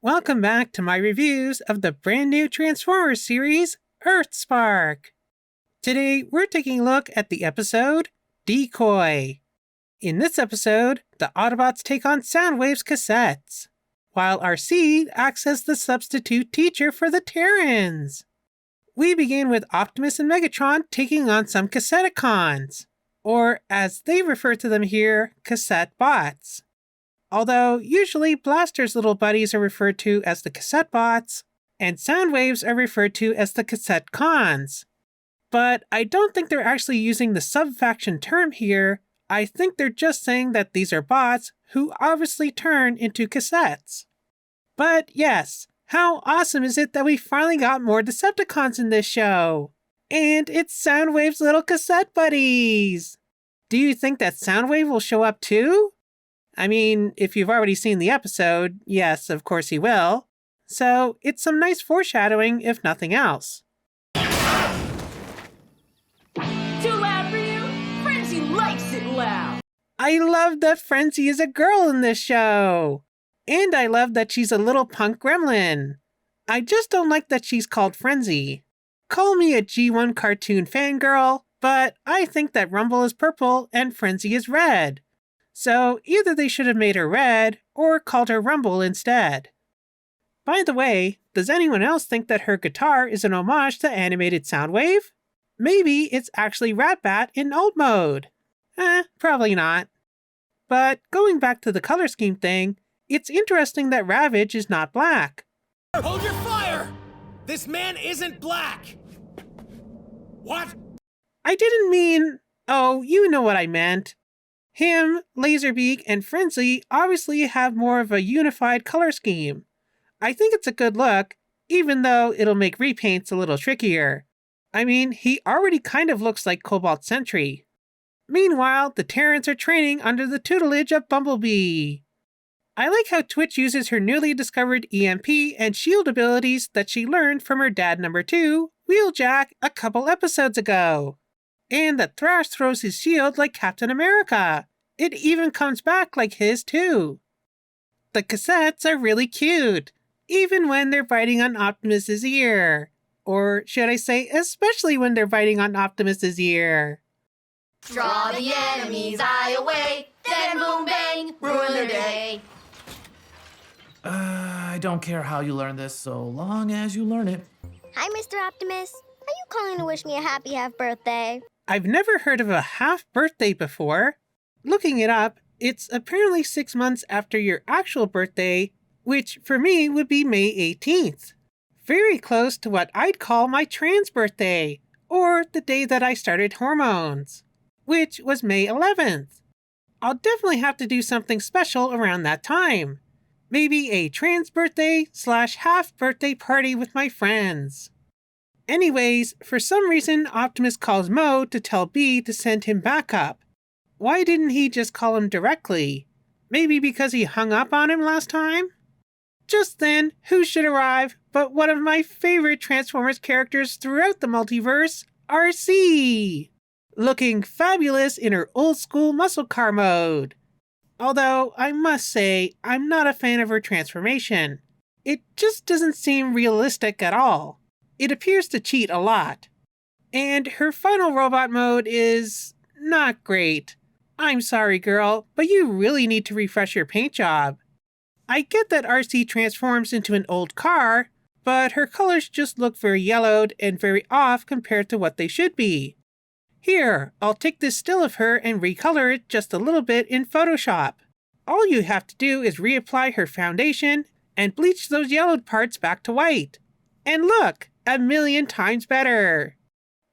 Welcome back to my reviews of the brand new Transformers series, EarthSpark. Today, we're taking a look at the episode, Decoy. In this episode, the Autobots take on Soundwave's cassettes, while Arcee acts as the substitute teacher for the Terrans. We begin with Optimus and Megatron taking on some Cassetticons, or as they refer to them here, cassette bots. Although usually Blaster's little buddies are referred to as the cassette bots, and Soundwaves are referred to as the cassette cons. But I don't think they're actually using the sub-faction term here. I think they're just saying that these are bots who obviously turn into cassettes. But yes, how awesome is it that we finally got more Decepticons in this show? And it's Soundwave's little cassette buddies! Do you think that Soundwave will show up too? I mean, if you've already seen the episode, yes, of course he will. So it's some nice foreshadowing, if nothing else. Too loud for you? Frenzy likes it loud! I love that Frenzy is a girl in this show! And I love that she's a little punk gremlin. I just don't like that she's called Frenzy. Call me a G1 cartoon fangirl, but I think that Rumble is purple and Frenzy is red. So either they should have made her red, or called her Rumble instead. By the way, does anyone else think that her guitar is an homage to animated Soundwave? Maybe it's actually Ratbat in old mode. Probably not. But going back to the color scheme thing, it's interesting that Ravage is not black. Hold your fire! This man isn't black! What? I didn't mean... Oh, you know what I meant. Him, Laserbeak, and Frenzy obviously have more of a unified color scheme. I think it's a good look, even though it'll make repaints a little trickier. I mean, he already kind of looks like Cobalt Sentry. Meanwhile, the Terrans are training under the tutelage of Bumblebee. I like how Twitch uses her newly discovered EMP and shield abilities that she learned from her dad number 2, Wheeljack, a couple episodes ago. And that Thrash throws his shield like Captain America. It even comes back like his too. The cassettes are really cute, even when they're biting on Optimus's ear. Or should I say, especially when they're biting on Optimus's ear. Draw the enemy's eye away, then boom bang, ruin their day. I don't care how you learn this, so long as you learn it. Hi, Mr. Optimus. Are you calling to wish me a happy half-birthday? I've never heard of a half birthday before. Looking it up, it's apparently 6 months after your actual birthday, which for me would be May 18th. Very close to what I'd call my trans birthday, or the day that I started hormones, which was May 11th. I'll definitely have to do something special around that time. Maybe a trans birthday / half birthday party with my friends. Anyways, for some reason Optimus calls Mo to tell B to send him backup. Why didn't he just call him directly? Maybe because he hung up on him last time? Just then, who should arrive but one of my favorite Transformers characters throughout the multiverse, Arcee! Looking fabulous in her old school muscle car mode. Although, I must say, I'm not a fan of her transformation. It just doesn't seem realistic at all. It appears to cheat a lot. And her final robot mode is not great. I'm sorry, girl, but you really need to refresh your paint job. I get that Arcee transforms into an old car, but her colors just look very yellowed and very off compared to what they should be. Here, I'll take this still of her and recolor it just a little bit in Photoshop. All you have to do is reapply her foundation and bleach those yellowed parts back to white. And look! 1,000,000 times better.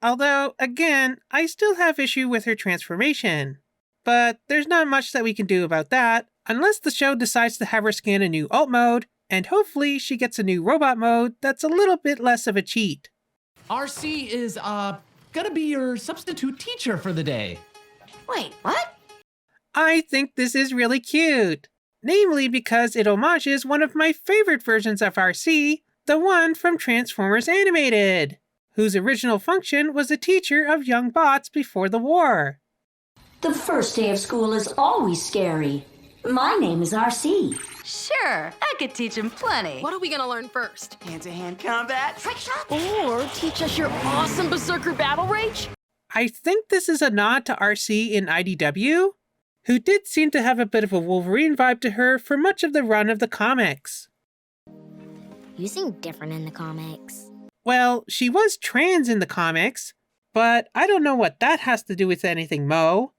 Although, again, I still have issue with her transformation. But there's not much that we can do about that, unless the show decides to have her scan a new alt mode, and hopefully she gets a new robot mode that's a little bit less of a cheat. Arcee is, gonna be your substitute teacher for the day. Wait, what? I think this is really cute. Namely because it homages one of my favorite versions of Arcee, the one from Transformers Animated, whose original function was a teacher of young bots before the war. The first day of school is always scary. My name is Arcee. Sure, I could teach him plenty. What are we gonna learn first? Hand-to-hand combat? Trick shot? Or teach us your awesome Berserker battle rage? I think this is a nod to Arcee in IDW, who did seem to have a bit of a Wolverine vibe to her for much of the run of the comics. You seem different in the comics. Well, she was trans in the comics, but I don't know what that has to do with anything, Mo.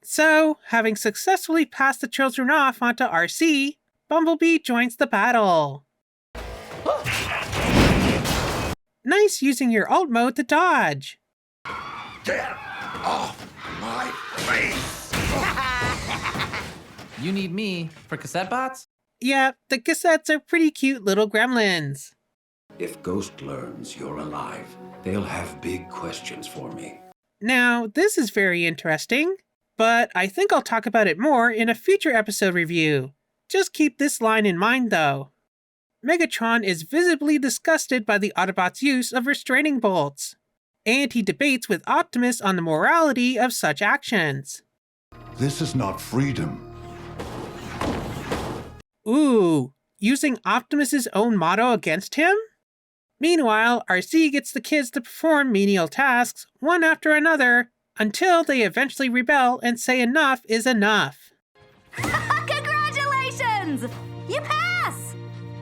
So, having successfully passed the children off onto Arcee, Bumblebee joins the battle. Nice using your alt mode to dodge. Get off my face! You need me for cassette bots? Yeah, the cassettes are pretty cute little gremlins. If Ghost learns you're alive, they'll have big questions for me. Now, this is very interesting, but I think I'll talk about it more in a future episode review. Just keep this line in mind, though. Megatron is visibly disgusted by the Autobots' use of restraining bolts, and he debates with Optimus on the morality of such actions. This is not freedom. Ooh, using Optimus's own motto against him? Meanwhile, Arcee gets the kids to perform menial tasks, one after another, until they eventually rebel and say enough is enough. Congratulations! You pass!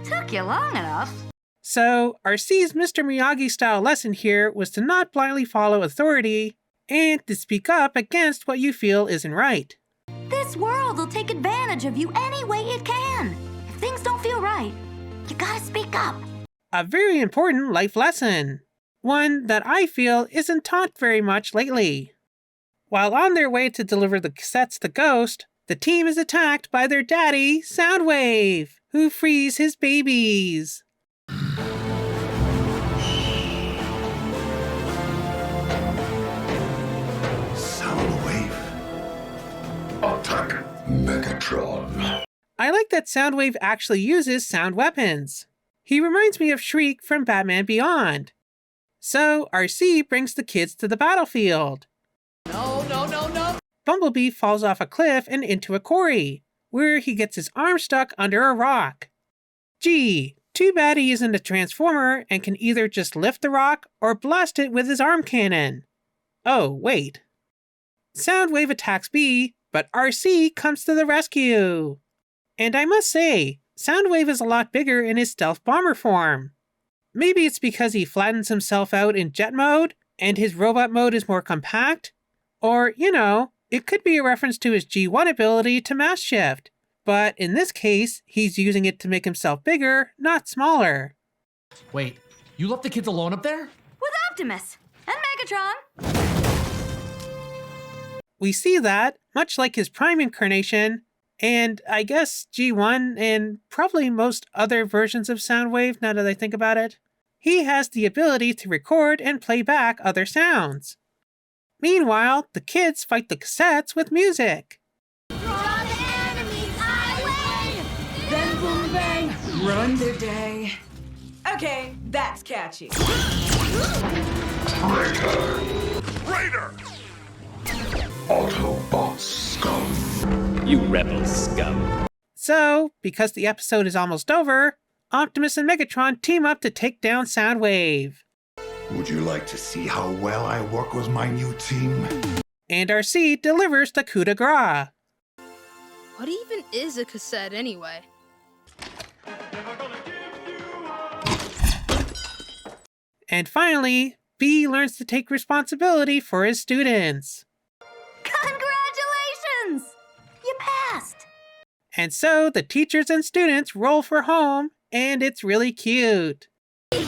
Took you long enough. So, Arcee's Mr. Miyagi-style lesson here was to not blindly follow authority, and to speak up against what you feel isn't right. This world will take advantage of you any way it can. If things don't feel right, you gotta speak up. A very important life lesson. One that I feel isn't taught very much lately. While on their way to deliver the cassettes to Ghost, the team is attacked by their daddy, Soundwave, who frees his babies. Soundwave. Attack Megatron. I like that Soundwave actually uses sound weapons. He reminds me of Shriek from Batman Beyond. So, Arcee brings the kids to the battlefield. No, no, no, no! Bumblebee falls off a cliff and into a quarry, where he gets his arm stuck under a rock. Gee, too bad he isn't a Transformer and can either just lift the rock or blast it with his arm cannon. Oh, wait. Soundwave attacks B, but Arcee comes to the rescue. And I must say, Soundwave is a lot bigger in his stealth bomber form. Maybe it's because he flattens himself out in jet mode, and his robot mode is more compact? Or, it could be a reference to his G1 ability to mass shift. But in this case, he's using it to make himself bigger, not smaller. Wait, you left the kids alone up there? With Optimus and Megatron. We see that, much like his Prime incarnation, and I guess G1 and probably most other versions of Soundwave now that I think about it, he has the ability to record and play back other sounds. Meanwhile, the kids fight the cassettes with music. Draw the enemy's highway! Then boom bang, ruin their day. Okay, that's catchy. Raider! Autobots scum. You rebel scum. So, because the episode is almost over, Optimus and Megatron team up to take down Soundwave. Would you like to see how well I work with my new team? And Arcee delivers the coup de grace. What even is a cassette anyway? And finally, B learns to take responsibility for his students. Congratulations! You passed! And so the teachers and students roll for home, and it's really cute. Bye,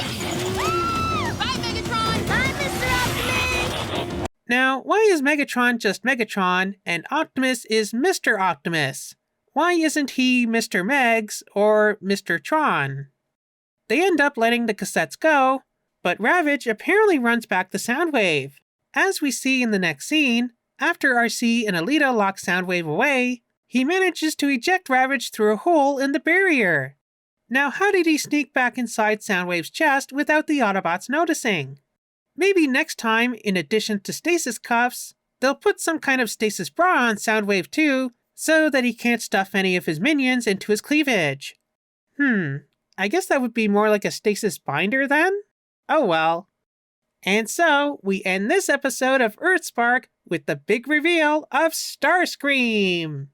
Megatron! Bye, Mr. Optimus! Now, why is Megatron just Megatron, and Optimus is Mr. Optimus? Why isn't he Mr. Megs or Mr. Tron? They end up letting the cassettes go, but Ravage apparently runs back the Soundwave. As we see in the next scene, after Arcee and Alita lock Soundwave away, he manages to eject Ravage through a hole in the barrier. Now, how did he sneak back inside Soundwave's chest without the Autobots noticing? Maybe next time, in addition to stasis cuffs, they'll put some kind of stasis bra on Soundwave too, so that he can't stuff any of his minions into his cleavage. I guess that would be more like a stasis binder then? Oh well. And so, we end this episode of EarthSpark with the big reveal of Starscream!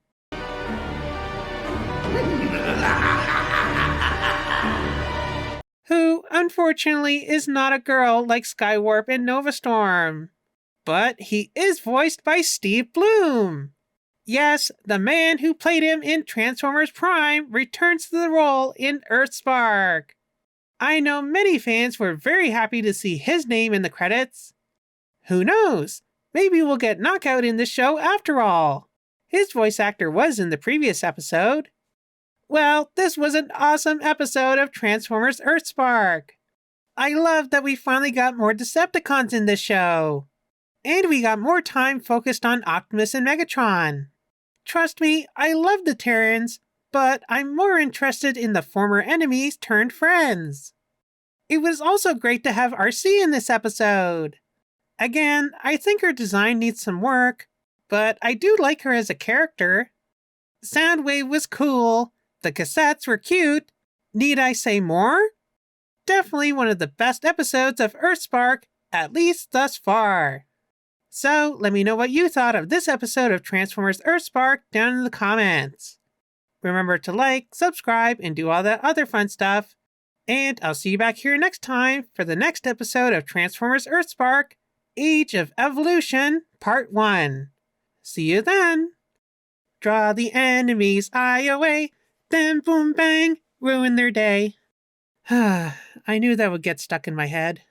Who, unfortunately, is not a girl like Skywarp and Novastorm. But he is voiced by Steve Bloom! Yes, the man who played him in Transformers Prime returns to the role in EarthSpark! I know many fans were very happy to see his name in the credits. Who knows? Maybe we'll get Knockout in this show after all. His voice actor was in the previous episode. Well, this was an awesome episode of Transformers EarthSpark. I love that we finally got more Decepticons in this show. And we got more time focused on Optimus and Megatron. Trust me, I love the Terrans, but I'm more interested in the former enemies turned friends. It was also great to have Arcee in this episode. Again, I think her design needs some work, but I do like her as a character. Soundwave was cool, the cassettes were cute. Need I say more? Definitely one of the best episodes of EarthSpark, at least thus far. So, let me know what you thought of this episode of Transformers EarthSpark down in the comments. Remember to like, subscribe, and do all that other fun stuff. And I'll see you back here next time for the next episode of Transformers EarthSpark, Age of Evolution, Part 1. See you then! Draw the enemy's eye away, then boom bang, ruin their day. I knew that would get stuck in my head.